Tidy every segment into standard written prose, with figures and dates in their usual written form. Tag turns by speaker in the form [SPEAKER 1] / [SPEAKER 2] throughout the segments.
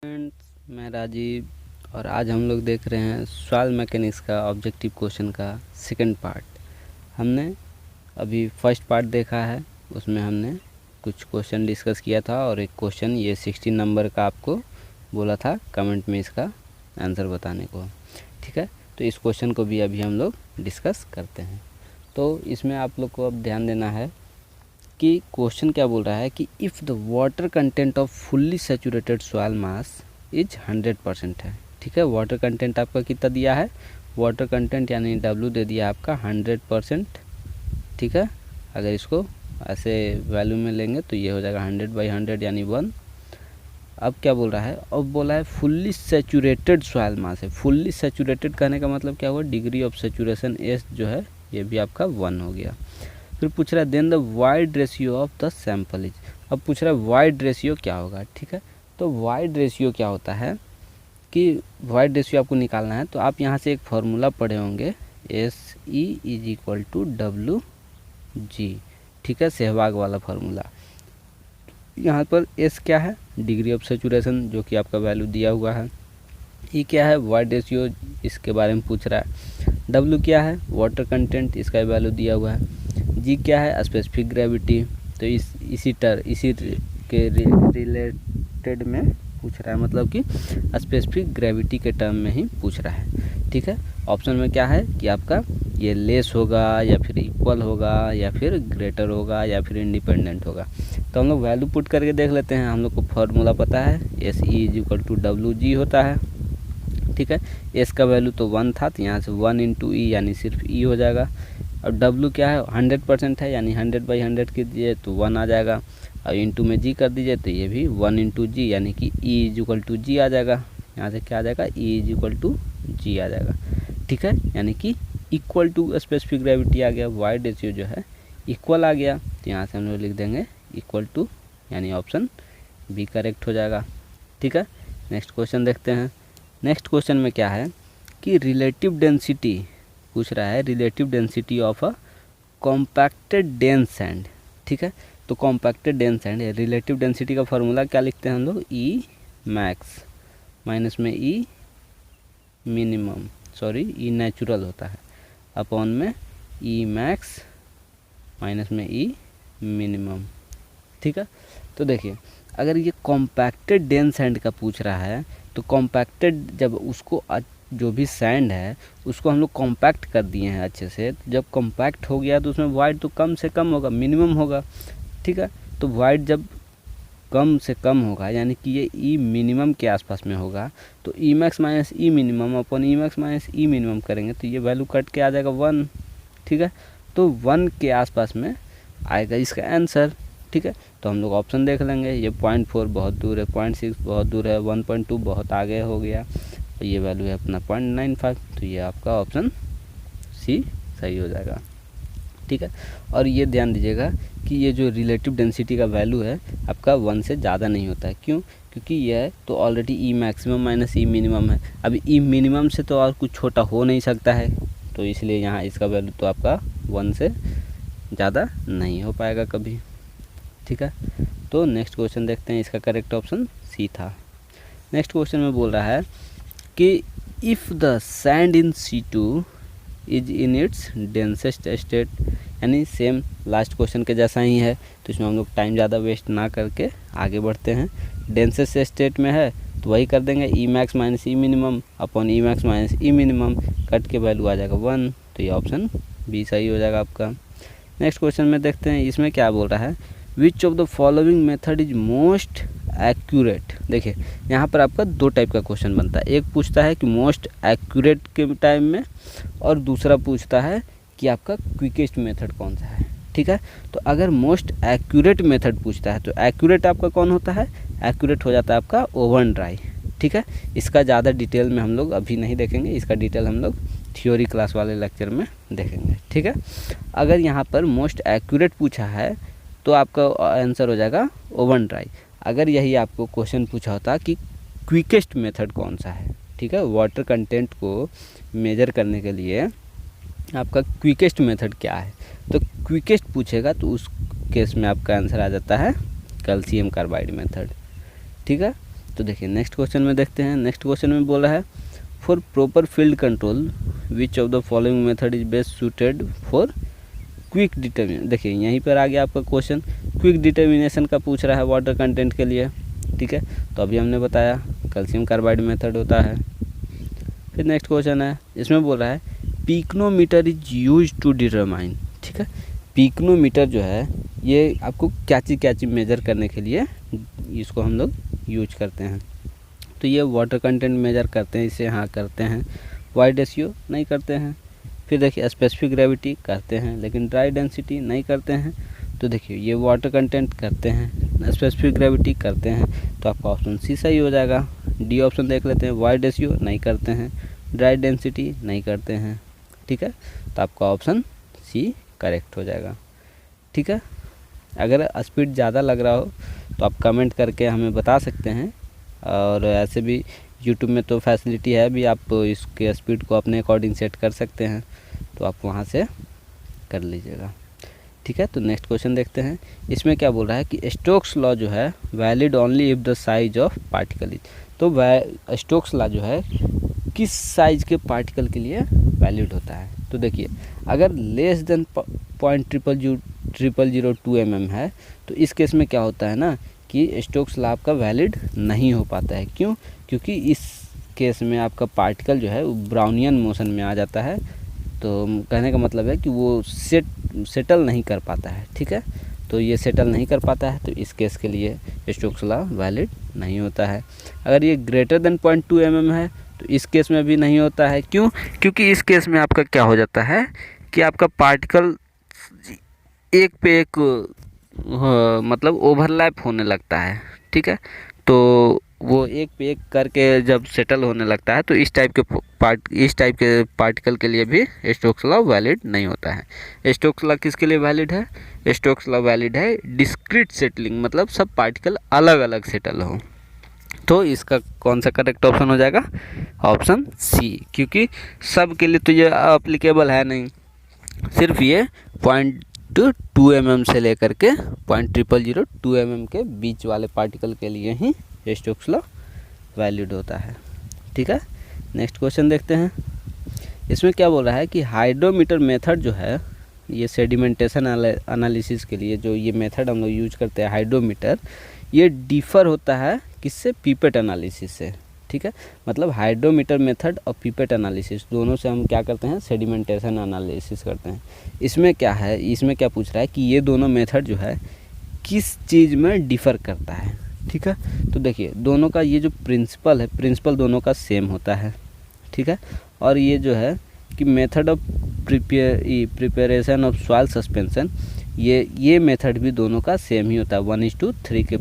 [SPEAKER 1] Friends, मैं राजीव और आज हम लोग देख रहे हैं सॉइल मैकेनिक्स का ऑब्जेक्टिव क्वेश्चन का सेकंड पार्ट। हमने अभी फर्स्ट पार्ट देखा है, उसमें हमने कुछ क्वेश्चन डिस्कस किया था और एक क्वेश्चन ये 16 नंबर का आपको बोला था कमेंट में इसका आंसर बताने को। ठीक है, तो इस क्वेश्चन को भी अभी हम लोग डिस्कस करते हैं। तो इसमें आप लोग को अब ध्यान देना है कि क्वेश्चन क्या बोल रहा है कि if the water content off fully saturated soil mass is 100% है। ठीक है, वाटर कंटेंट आपका कितना दिया है, वाटर कंटेंट यानी W दे दिया आपका 100%। ठीक है, अगर इसको ऐसे वैल्यू में लेंगे तो ये हो जाएगा 100/100 यानी 1। अब क्या बोल रहा है, अब बोला है फुल्ली सैचुरेटेड सॉइल मास है। फुल्ली सैचुरेटेड कहने का मतलब क्या हुआ, डिग्री ऑफ सैचुरेशन S जो है ये भी आपका 1 हो गया। फिर पूछ रहा है then the void ratio of the sample is. अब पूछ रहा है वाइड रेशियो क्या होगा। ठीक है, तो वाइड रेशियो क्या होता है कि वाइड रेशियो आपको निकालना है तो आप यहाँ से एक फार्मूला पढ़े होंगे SE = WG। ठीक है, सहवाग वाला फार्मूला। यहाँ पर S क्या है, डिग्री ऑफ सैचुरेशन जो कि आपका वैल्यू दिया हुआ है। E क्या है, वाइड रेशियो, इसके बारे में पूछ रहा है। W क्या है, वाटर कंटेंट, इसका वैल्यू दिया हुआ है। G क्या है, स्पेसिफिक ग्रेविटी, तो इसी के रिलेटेड में पूछ रहा है, मतलब कि स्पेसिफिक ग्रेविटी के टर्म में ही पूछ रहा है। ठीक है, ऑप्शन में क्या है कि आपका ये लेस होगा या फिर इक्वल होगा या फिर ग्रेटर होगा या फिर इंडिपेंडेंट होगा। तो हम लोग वैल्यू पुट करके देख लेते हैं। हम लोग को फार्मूला पता है SE = WG होता है। ठीक है, S का वैल्यू तो 1 था, तो यहाँ से 1 × E यानी सिर्फ E हो जाएगा। और W क्या है, 100% है यानी 100/100 कीजिए तो 1 आ जाएगा। और इंटू में G कर दीजिए तो ये भी 1 × G यानी कि E = G आ जाएगा। यहाँ से क्या आ जाएगा, E = G आ जाएगा। ठीक है, यानी कि इक्वल टू स्पेसिफिक ग्रेविटी आ गया, वाइड रेशियो जो है इक्वल आ गया, तो यहाँ से हम लोग लिख देंगे इक्वल टू, यानी ऑप्शन B करेक्ट हो जाएगा। ठीक है, नेक्स्ट क्वेश्चन देखते हैं। नेक्स्ट क्वेश्चन में क्या है कि रिलेटिव डेंसिटी पूछ रहा है, relative density of a compacted dense sand. ठीक है, तो कॉम्पैक्टेड डेंस सैंड है, रिलेटिव डेंसिटी का फार्मूला क्या लिखते हैं हम लोग, E मैक्स माइनस में E minimum, sorry E natural होता है, अपॉन में E मैक्स माइनस में E मिनिमम। ठीक है, तो देखिए अगर ये कॉम्पैक्टेड डेंस सैंड का पूछ रहा है तो कॉम्पैक्टेड, जब उसको जो भी सैंड है उसको हम लोग कॉम्पैक्ट कर दिए हैं अच्छे से, जब कॉम्पैक्ट हो गया तो उसमें वाइड तो कम से कम होगा, मिनिमम होगा। ठीक है, तो वाइड जब कम से कम होगा यानी कि ये E मिनिमम के आसपास में होगा, तो E max minus E minimum upon E max minus E minimum करेंगे तो ये वैल्यू कट के आ जाएगा 1। ठीक है, तो 1 के आसपास में आएगा इसका आंसर। ठीक है, तो हम लोग ऑप्शन देख लेंगे, ये 0.4 बहुत दूर है, 0.6 बहुत दूर है, 1.2 बहुत आगे हो गया, और ये वैल्यू है अपना 0.95, तो ये आपका ऑप्शन C सही हो जाएगा। ठीक है, और ये ध्यान दीजिएगा कि ये जो रिलेटिव डेंसिटी का वैल्यू है आपका 1 से ज़्यादा नहीं होता है। क्यों, क्योंकि यह तो already E maximum minus E minimum है, अभी E मिनिमम से तो और कुछ छोटा हो नहीं सकता है, तो इसलिए यहाँ इसका वैल्यू तो आपका 1 से ज़्यादा नहीं हो पाएगा कभी। ठीक है, तो नेक्स्ट क्वेश्चन देखते हैं, इसका करेक्ट ऑप्शन C था। नेक्स्ट क्वेश्चन में बोल रहा है कि if the sand in C2 is in its densest state, यानी सेम लास्ट क्वेश्चन के जैसा ही है, तो इसमें हम लोग टाइम ज़्यादा वेस्ट ना करके आगे बढ़ते हैं। डेंसेस्ट स्टेट में है तो वही कर देंगे, E max minus E minimum upon E max minus E minimum, cut के वैल्यू आ जाएगा 1, तो ये ऑप्शन B सही हो जाएगा आपका। नेक्स्ट क्वेश्चन में देखते हैं, इसमें क्या बोल रहा है, which of the following method is most accurate. देखिए यहाँ पर आपका 2 टाइप का क्वेश्चन बनता है, एक पूछता है कि मोस्ट एक्यूरेट के टाइम में, और दूसरा पूछता है कि आपका क्विकेस्ट मेथड कौन सा है। ठीक है, तो अगर मोस्ट एक्यूरेट मेथड पूछता है तो एक्यूरेट आपका कौन होता है, एक्यूरेट हो जाता है आपका ओवन ड्राई। ठीक है, इसका ज़्यादा डिटेल में हम लोग अभी नहीं देखेंगे, इसका डिटेल हम लोग थ्योरी क्लास वाले लेक्चर में देखेंगे। ठीक है, अगर यहाँ पर मोस्ट एक्यूरेट पूछा है तो आपका आंसर हो जाएगा ओवन ड्राई। अगर यही आपको क्वेश्चन पूछा होता कि क्विकेस्ट मेथड कौन सा है, ठीक है, वाटर कंटेंट को मेजर करने के लिए आपका क्विकेस्ट मेथड क्या है, तो क्विकेस्ट पूछेगा तो उस केस में आपका आंसर आ जाता है कैल्शियम कार्बाइड मेथड। ठीक है, तो देखिए नेक्स्ट क्वेश्चन में देखते हैं। नेक्स्ट क्वेश्चन में बोला है for proper field control which of the following method is best suited for quick determination. देखिए यहीं पर आ गया आपका क्वेश्चन, क्विक डिटर्मिनेशन का पूछ रहा है वाटर कंटेंट के लिए, ठीक है। तो अभी हमने बताया कैल्शियम कार्बाइड मेथड होता है। फिर नेक्स्ट क्वेश्चन है, इसमें बोल रहा है पिकनोमीटर इज यूज टू डिटरमाइन, ठीक है। पिकनोमीटर जो है ये आपको क्या चीज़ मेजर करने के लिए इसको हम लोग यूज करते हैं। तो ये वाटर कंटेंट मेजर करते हैं, इसे हाँ करते हैं। वाइड रेशियो नहीं करते हैं। फिर देखिए स्पेसिफिक ग्रेविटी करते हैं, लेकिन ड्राई डेंसिटी नहीं करते हैं। तो देखिए ये वाटर कंटेंट करते हैं, स्पेसिफिक ग्रेविटी करते हैं, तो आपका ऑप्शन सी सही हो जाएगा। डी ऑप्शन देख लेते हैं, वाइड रेशियो नहीं करते हैं, ड्राई डेंसिटी नहीं करते हैं, ठीक है। तो आपका ऑप्शन सी करेक्ट हो जाएगा, ठीक है। अगर स्पीड ज़्यादा लग रहा हो तो आप कमेंट करके हमें बता सकते हैं, और ऐसे भी यूट्यूब में तो फैसिलिटी है भी, आप इसके स्पीड को अपने अकॉर्डिंग सेट कर सकते हैं, तो आप वहाँ से कर लीजिएगा, ठीक है। तो नेक्स्ट क्वेश्चन देखते हैं। इसमें क्या बोल रहा है कि स्टोक्स लॉ जो है valid only if the size of particle is. तो स्टोक्स लॉ जो है किस साइज के पार्टिकल के लिए वैलिड होता है। तो देखिए अगर लेस देन 0.0002 mm है तो इस केस में क्या होता है ना कि स्टोक्स लॉ आपका वैलिड नहीं हो पाता है। क्यों? क्योंकि इस केस में आपका पार्टिकल जो है वो ब्राउनियन मोशन में आ जाता है। तो कहने का मतलब है कि वो सेटल नहीं कर पाता है, ठीक है। तो ये सेटल नहीं कर पाता है, तो इस केस के लिए स्टोक्स लॉ वैलिड नहीं होता है। अगर ये ग्रेटर देन 0.2 mm है तो इस केस में भी नहीं होता है। क्यों? क्योंकि इस केस में आपका क्या हो जाता है कि आपका पार्टिकल एक पे एक मतलब ओवरलैप होने लगता है, ठीक है। तो वो एक पे एक करके जब सेटल होने लगता है तो इस टाइप के पार्टिकल के लिए भी स्टोक्स लॉ वैलिड नहीं होता है। स्टोक्स लॉ किसके लिए वैलिड है? स्टोक्स लॉ वैलिड है डिस्क्रीट सेटलिंग, मतलब सब पार्टिकल अलग अलग सेटल हो। तो इसका कौन सा करेक्ट ऑप्शन हो जाएगा? ऑप्शन सी, क्योंकि सब के लिए तो ये अप्लीकेबल है नहीं, सिर्फ ये 0.2 mm से लेकर के 0.0002 mm के बीच वाले पार्टिकल के लिए ही स्टोक्स लॉ वैलिड होता है, ठीक है। नेक्स्ट क्वेश्चन देखते हैं। इसमें क्या बोल रहा है कि हाइड्रोमीटर मेथड जो है ये सेडिमेंटेशन एनालिसिस के लिए जो ये मेथड हम लोग यूज करते हैं हाइड्रोमीटर, ये डिफ़र होता है किससे? पीपेट एनालिसिस से, ठीक है। मतलब हाइड्रोमीटर मेथड और पीपेट एनालिसिस दोनों से हम क्या करते हैं? सेडिमेंटेशन एनालिसिस करते हैं। इसमें क्या है, इसमें क्या पूछ रहा है कि ये दोनों मेथड जो है किस चीज़ में डिफ़र करता है, ठीक है। तो देखिए दोनों का ये जो प्रिंसिपल दोनों का सेम होता है, ठीक है। और ये जो है कि method of preparation of soil suspension, ये मेथड भी दोनों का सेम ही होता है। 1:3 के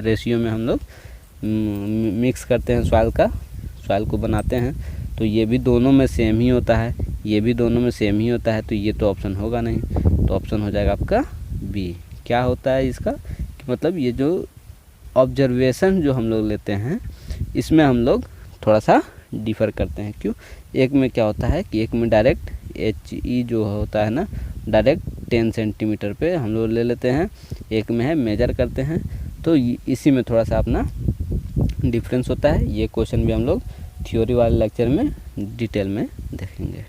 [SPEAKER 1] रेशियो में हम लोग मिक्स करते हैं सॉइल को बनाते हैं। तो ये भी दोनों में सेम ही होता है, ये भी दोनों में सेम ही होता है। तो ये तो ऑप्शन होगा नहीं, तो ऑप्शन हो जाएगा आपका बी। क्या होता है इसका कि मतलब ये जो ऑब्जर्वेशन जो हम लोग लेते हैं इसमें हम लोग थोड़ा सा डिफ़र करते हैं। क्यों? एक में क्या होता है कि एक में डायरेक्ट HE जो होता है ना, डायरेक्ट 10 सेंटीमीटर पे हम लोग ले लेते हैं, एक में है मेजर करते हैं। तो इसी में थोड़ा सा अपना डिफरेंस होता है। ये क्वेश्चन भी हम लोग थ्योरी वाले लेक्चर में डिटेल में देखेंगे,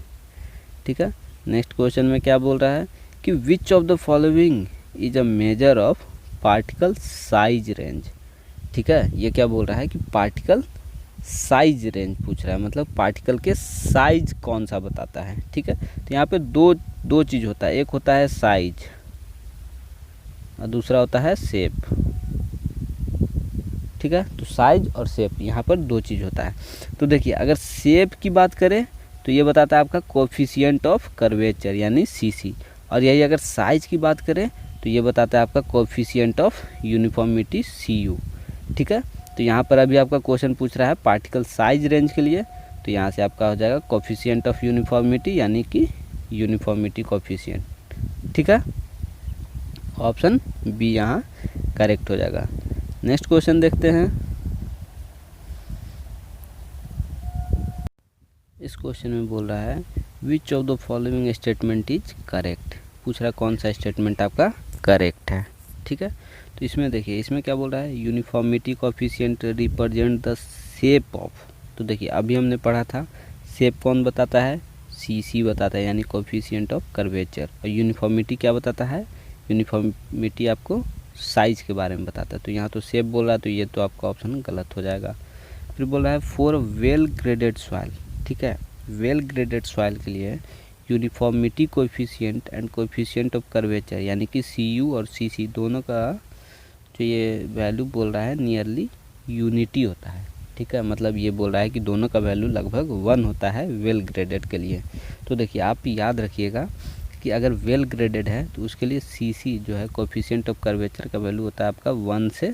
[SPEAKER 1] ठीक है। नेक्स्ट क्वेश्चन में क्या बोल रहा है कि which of the following is a measure of particle size range, ठीक है। ये क्या बोल रहा है कि पार्टिकल साइज रेंज पूछ रहा है, मतलब पार्टिकल के साइज कौन सा बताता है, ठीक है। तो यहाँ पे दो चीज़ होता है, एक होता है साइज और दूसरा होता है शेप, ठीक है। तो साइज और शेप यहाँ पर दो चीज़ होता है। तो देखिए अगर शेप की बात करें तो ये बताता है आपका कोफिशिएंट ऑफ कर्वेचर यानी CC, और यही अगर साइज की बात करें तो ये बताता है आपका कोफिशिएंट ऑफ यूनिफॉर्मिटी CU, ठीक है। तो यहाँ पर अभी आपका क्वेश्चन पूछ रहा है पार्टिकल साइज रेंज के लिए, तो यहाँ से आपका हो जाएगा कोफिशिएंट ऑफ यूनिफॉर्मिटी यानी कि यूनिफॉर्मिटी कोफिशिएंट, ठीक है। ऑप्शन बी यहाँ करेक्ट हो जाएगा। नेक्स्ट क्वेश्चन देखते हैं। इस क्वेश्चन में बोल रहा है which of the following statement is correct, पूछ रहा है कौन सा स्टेटमेंट आपका करेक्ट है, ठीक है। तो इसमें देखिए, इसमें क्या बोल रहा है, uniformity coefficient represent the shape of. तो देखिए अभी हमने पढ़ा था शेप कौन बताता है, सी बताता है, यानी कोएफिशिएंट ऑफ कर्वेचर। और यूनिफॉर्मिटी क्या बताता है, यूनिफॉर्मिटी आपको साइज के बारे में बताता है। तो यहाँ तो शेप बोल रहा है, तो ये तो आपका ऑप्शन गलत हो जाएगा। फिर बोल रहा है फॉर वेल ग्रेडेड सॉइल, ठीक है, वेल ग्रेडेड सॉइल के लिए uniformity coefficient and coefficient of curvature, यानी कि CU और CC दोनों का जो ये वैल्यू बोल रहा है नियरली यूनिटी होता है, ठीक है। मतलब ये बोल रहा है कि दोनों का वैल्यू लगभग 1 होता है वेल ग्रेडेड के लिए। तो देखिए आप याद रखिएगा कि अगर वेल ग्रेडेड है तो उसके लिए CC जो है कोएफिशिएंट ऑफ कर्वेचर का वैल्यू होता है आपका 1 से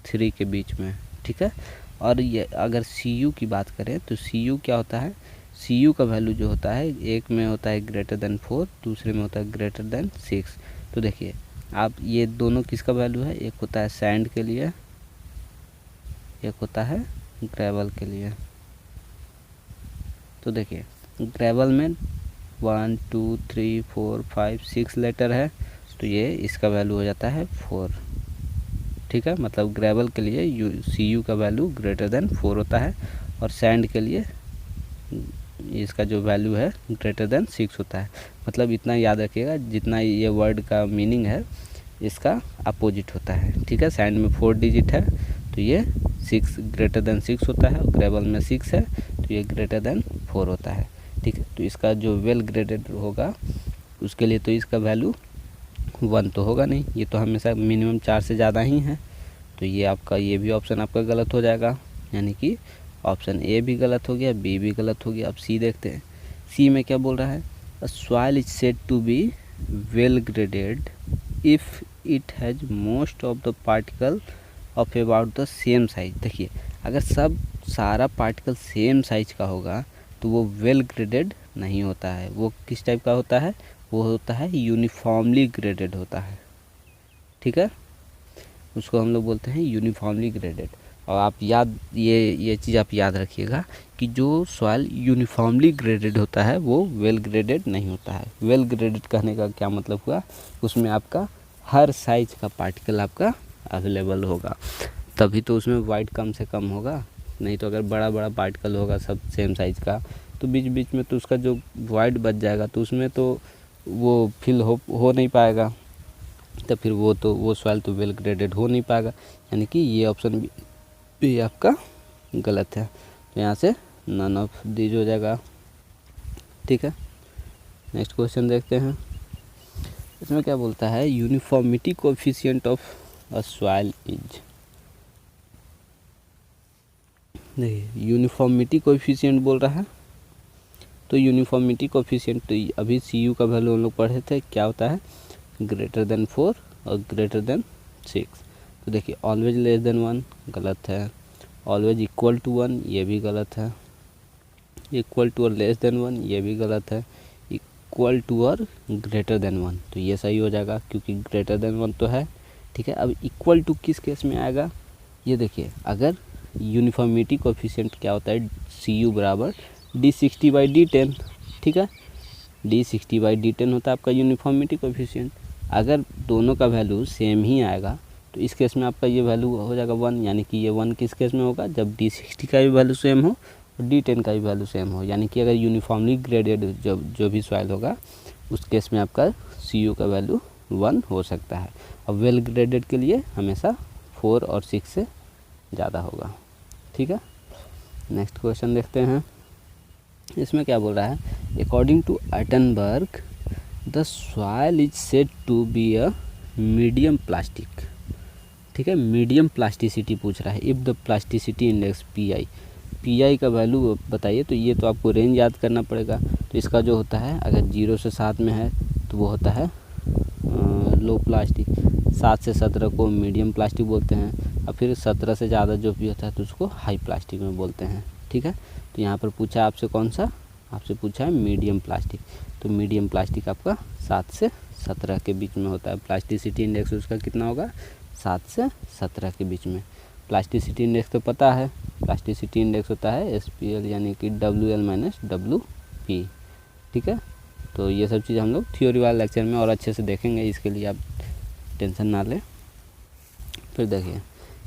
[SPEAKER 1] 3 के बीच में, ठीक है। और ये अगर CU की बात करें तो CU क्या होता है, CU का वैल्यू जो होता है एक में होता है ग्रेटर देन 4, दूसरे में होता है ग्रेटर देन 6। तो देखिए आप ये दोनों किसका वैल्यू है, एक होता है सैंड के लिए, एक होता है ग्रेवल के लिए। तो देखिए ग्रेवल में 1 2 3 4 5 6 लेटर है, तो ये इसका वैल्यू हो जाता है 4, ठीक है। मतलब ग्रेवल के लिए CU का वैल्यू ग्रेटर देन 4 होता है, और सैंड के लिए इसका जो वैल्यू है ग्रेटर देन 6 होता है। मतलब इतना याद रखिएगा, जितना ये वर्ड का मीनिंग है इसका अपोजिट होता है, ठीक है। सैंड में 4 डिजिट है तो ये 6 ग्रेटर देन 6 होता है, और ग्रेवल में 6 है तो ये ग्रेटर देन 4 होता है, ठीक है। तो इसका जो वेल ग्रेडेड होगा उसके लिए तो इसका वैल्यू 1 तो होगा नहीं, ये तो हमेशा मिनिमम 4 से ज़्यादा ही है। तो ये आपका ये भी ऑप्शन आपका गलत हो जाएगा, यानी कि ऑप्शन ए भी गलत हो गया, बी भी गलत हो गया। अब सी देखते हैं, सी में क्या बोल रहा है, a soil is said to be well graded if it has most of the particle of about the same size. देखिए अगर सब सारा पार्टिकल सेम साइज का होगा तो वो वेल ग्रेडेड नहीं होता है, वो किस टाइप का होता है, वो होता है यूनिफॉर्मली ग्रेडेड होता है, ठीक है। उसको हम लोग बोलते हैं यूनिफॉर्मली ग्रेडेड। और आप ये चीज़ आप याद रखिएगा कि जो सॉइल यूनिफॉर्मली ग्रेडेड होता है वो वेल ग्रेडेड नहीं होता है। वेल ग्रेडेड कहने का क्या मतलब हुआ, उसमें आपका हर साइज का पार्टिकल आपका अवेलेबल होगा, तभी तो उसमें वाइट कम से कम होगा। नहीं तो अगर बड़ा बड़ा पार्टिकल होगा सब सेम साइज का तो बीच बीच में तो उसका जो वाइट बच जाएगा तो उसमें तो वो फिल हो नहीं पाएगा, तो फिर वो सॉइल तो वेल ग्रेडेड हो नहीं पाएगा। यानी कि ये ऑप्शन भी आपका गलत है, तो यहाँ से नन ऑफ दीज हो जाएगा, ठीक है। नेक्स्ट क्वेश्चन देखते हैं, इसमें क्या बोलता है, uniformity coefficient of a soil is. देखिए यूनिफॉर्मिटी कोएफिशिएंट बोल रहा है, तो यूनिफॉर्मिटी कोएफिशिएंट तो अभी CU का वैल्यू हम लोग पढ़े थे, क्या होता है ग्रेटर देन 4 और ग्रेटर देन 6। तो देखिए ऑलवेज लेस देन 1 गलत है, ऑलवेज इक्वल टू 1 ये भी गलत है, इक्वल टू और लेस देन 1 ये भी गलत है, इक्वल टू और ग्रेटर देन 1 तो ये सही हो जाएगा क्योंकि ग्रेटर देन 1 तो है, ठीक है। अब इक्वल टू किस केस में आएगा, ये देखिए अगर यूनिफॉर्मिटी कोएफिशिएंट क्या होता है, CU बराबर D60/D10, ठीक है। D60/D10 होता है आपका यूनिफॉर्मिटी कोएफिशिएंट। अगर दोनों का वैल्यू सेम ही आएगा तो इस केस में आपका ये वैल्यू हो जाएगा 1, यानी कि ये 1 किस केस में होगा, जब D60 का भी वैल्यू सेम हो और D10 का भी वैल्यू सेम हो। यानी कि अगर यूनिफॉर्मली ग्रेडेड जो भी सॉइल होगा उस केस में आपका CU का वैल्यू 1 हो सकता है। और वेल ग्रेडेड के लिए हमेशा 4 और 6 से ज़्यादा होगा, ठीक है। नेक्स्ट क्वेश्चन देखते हैं, इसमें क्या बोल रहा है, according to Atterberg the soil is said to be a medium plastic, ठीक है। मीडियम प्लास्टिसिटी पूछ रहा है, if the plasticity index PI का वैल्यू बताइए। तो ये तो आपको रेंज याद करना पड़ेगा, तो इसका जो होता है अगर 0 से 7 में है तो वो होता है लो प्लास्टिक, 7 से 17 को मीडियम प्लास्टिक बोलते हैं, और फिर 17 से ज़्यादा जो भी होता है तो उसको हाई प्लास्टिक में बोलते हैं, ठीक है। तो यहाँ पर पूछा आपसे कौन सा, आपसे पूछा है मीडियम प्लास्टिक, तो मीडियम प्लास्टिक आपका 7 से 17 के बीच में होता है। प्लास्टिसिटी इंडेक्स उसका कितना होगा, 7 से 17 के बीच में। प्लास्टिसिटी इंडेक्स तो पता है, प्लास्टिसिटी इंडेक्स होता है SPL यानी कि WL - WP, ठीक है। तो ये सब चीज़ हम लोग थ्योरी वाले लेक्चर में और अच्छे से देखेंगे, इसके लिए आप टेंशन ना लें, फिर देखिए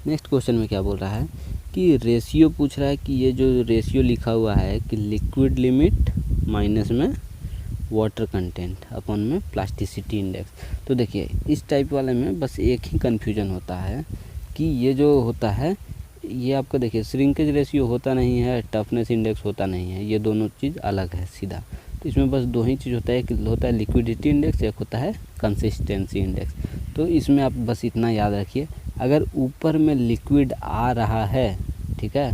[SPEAKER 1] नेक्स्ट क्वेश्चन में क्या बोल रहा है कि रेशियो पूछ रहा है कि ये जो रेशियो लिखा हुआ है कि लिक्विड लिमिट माइनस में वाटर कंटेंट अपन में प्लास्टिसिटी इंडेक्स। तो देखिए इस टाइप वाले में बस एक ही कन्फ्यूजन होता है कि ये जो होता है ये आपका देखिए श्रिंकेज रेशियो होता नहीं है, टफनेस इंडेक्स होता नहीं है, ये दोनों चीज़ अलग है सीधा। तो इसमें बस दो ही चीज़ होता है, एक होता है लिक्विडिटी इंडेक्स, एक होता है कंसिस्टेंसी इंडेक्स। तो इसमें आप बस इतना याद रखिए, अगर ऊपर में लिक्विड आ रहा है, ठीक है,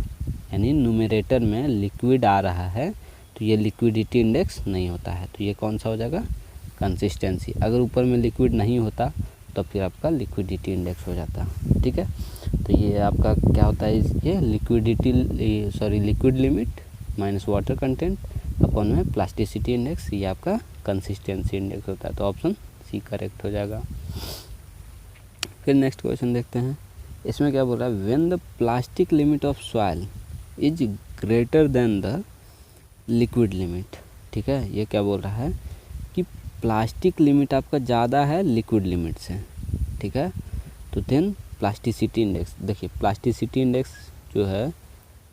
[SPEAKER 1] यानी न्यूमरेटर में लिक्विड आ रहा है तो ये लिक्विडिटी इंडेक्स नहीं होता है, तो ये कौन सा हो जाएगा, कंसिस्टेंसी। अगर ऊपर में लिक्विड नहीं होता तो फिर आपका लिक्विडिटी इंडेक्स हो जाता, ठीक है। तो ये आपका क्या होता है, ये liquid limit minus water content अपन में प्लास्टिसिटी इंडेक्स, ये आपका कंसिस्टेंसी इंडेक्स होता है। तो ऑप्शन सी करेक्ट हो जाएगा। फिर नेक्स्ट क्वेश्चन देखते हैं, इसमें क्या बोल रहा है, when the plastic limit of soil is greater than the liquid limit. ठीक है, ये क्या बोल रहा है कि प्लास्टिक लिमिट आपका ज़्यादा है लिक्विड लिमिट से, ठीक है। तो देन प्लास्टिसिटी इंडेक्स, देखिए प्लास्टिसिटी इंडेक्स जो है,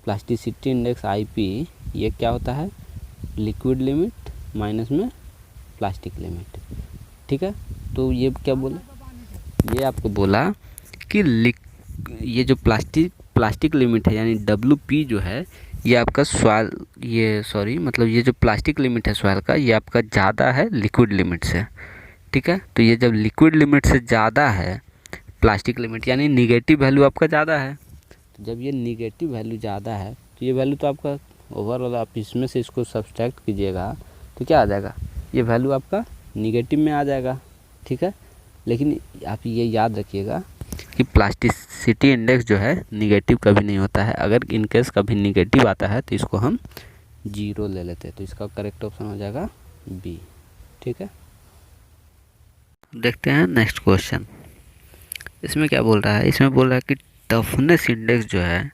[SPEAKER 1] प्लास्टिसिटी इंडेक्स आईपी, ये क्या होता है, लिक्विड लिमिट माइनस में प्लास्टिक लिमिट, ठीक है। तो ये क्या बोला, ये आपको बोला कि ये जो प्लास्टिक लिमिट है यानी WP जो है, ये आपका ये जो प्लास्टिक लिमिट है सॉइल का, ये आपका ज़्यादा है लिक्विड लिमिट से, ठीक है। तो ये जब लिक्विड लिमिट से ज़्यादा है प्लास्टिक लिमिट, यानी निगेटिव वैल्यू आपका ज़्यादा है, तो जब ये निगेटिव वैल्यू ज़्यादा है तो ये वैल्यू तो आपका ओवरऑल आप इसमें से इसको सब्सट्रैक्ट कीजिएगा तो क्या आ जाएगा, ये वैल्यू आपका निगेटिव में आ जाएगा, ठीक है। लेकिन आप ये याद रखिएगा कि प्लास्टिसिटी इंडेक्स जो है निगेटिव कभी नहीं होता है। अगर इनकेस कभी निगेटिव आता है तो इसको हम 0 ले लेते हैं, तो इसका करेक्ट ऑप्शन हो जाएगा बी, ठीक है। देखते हैं नेक्स्ट क्वेश्चन, इसमें क्या बोल रहा है, इसमें बोल रहा है कि टफनेस इंडेक्स जो है,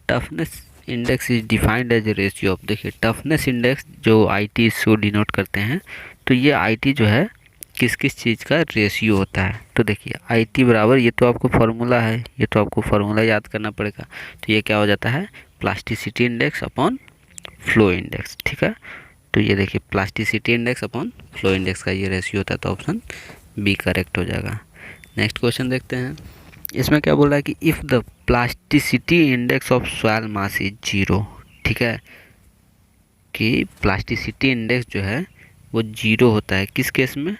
[SPEAKER 1] toughness index is defined as a ratio of, देखिए टफनेस इंडेक्स जो IT इसको डिनोट करते हैं, तो ये IT जो है किस किस चीज़ का रेशियो होता है। तो देखिए IT बराबर, ये तो आपको फार्मूला है, ये तो आपको फार्मूला याद करना पड़ेगा। तो ये क्या हो जाता है, plasticity index upon flow index, ठीक है। तो ये देखिए plasticity index upon flow index का ये रेशियो होता है, तो ऑप्शन बी करेक्ट हो जाएगा। नेक्स्ट क्वेश्चन देखते हैं, इसमें क्या बोल रहा है कि if the plasticity index of soil mass is 0, ठीक है, कि प्लास्टिसिटी इंडेक्स जो है वो 0 होता है किस केस में,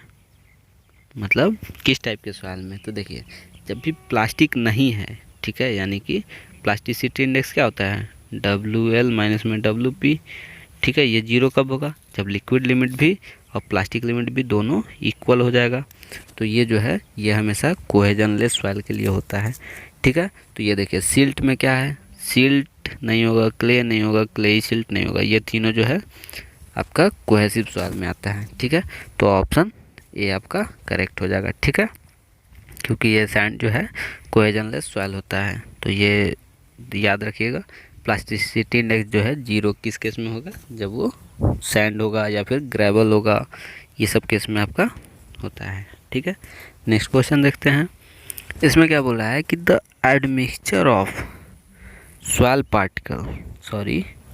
[SPEAKER 1] मतलब किस टाइप के सॉइल में। तो देखिए जब भी प्लास्टिक नहीं है, ठीक है, यानी कि प्लास्टिसिटी इंडेक्स क्या होता है, WL माइनस में WP, ठीक है। ये 0 कब होगा, जब लिक्विड लिमिट भी और प्लास्टिक लिमिट भी दोनों इक्वल हो जाएगा। तो ये जो है ये हमेशा कोहेजनलेस सॉइल के लिए होता है, ठीक है। तो ये देखिए सिल्ट में क्या है, सिल्ट नहीं होगा, क्ले नहीं होगा, क्ले सिल्ट नहीं होगा, ये तीनों जो है आपका कोहेसिव सॉइल में आता है, ठीक है। तो ऑप्शन ए आपका करेक्ट हो जाएगा, ठीक है, क्योंकि ये सैंड जो है कोहेजनलेस सॉइल होता है। तो ये याद रखिएगा, प्लास्टिसिटी इंडेक्स जो है 0 किस केस में होगा, जब वो सैंड होगा या फिर ग्रेवल होगा, ये सब केस में आपका होता है, ठीक है। नेक्स्ट क्वेश्चन देखते हैं, इसमें क्या बोला है कि the admixture of soil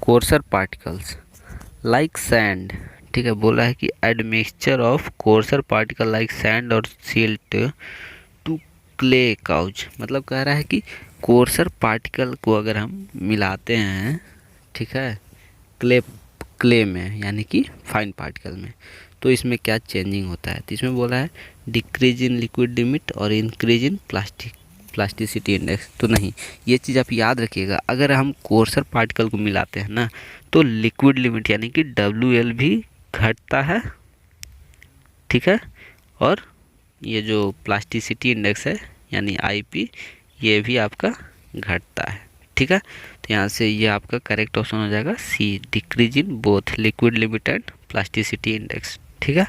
[SPEAKER 1] courser particles like sand, ठीक है, बोला है कि admixture of courser particle like sand और सिल्ट टू क्ले काउच, मतलब कह रहा है कि कोर्सर पार्टिकल को अगर हम मिलाते हैं, ठीक है, क्ले में यानी कि फाइन पार्टिकल में, तो इसमें क्या चेंजिंग होता है। तो इसमें बोला है डिक्रीज इन लिक्विड लिमिट और इंक्रीज इन प्लास्टिसिटी इंडेक्स। तो नहीं, ये चीज़ आप याद रखिएगा, अगर हम कोर्सर पार्टिकल को मिलाते हैं ना तो लिक्विड लिमिट यानी कि WL भी घटता है, ठीक है, और ये जो प्लास्टिसिटी इंडेक्स है यानी IP, ये भी आपका घटता है, ठीक है। तो यहाँ से ये आपका करेक्ट ऑप्शन हो जाएगा C, decrease in both liquid limit and plasticity index, ठीक है।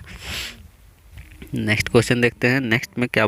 [SPEAKER 1] नेक्स्ट क्वेश्चन देखते हैं, नेक्स्ट में क्या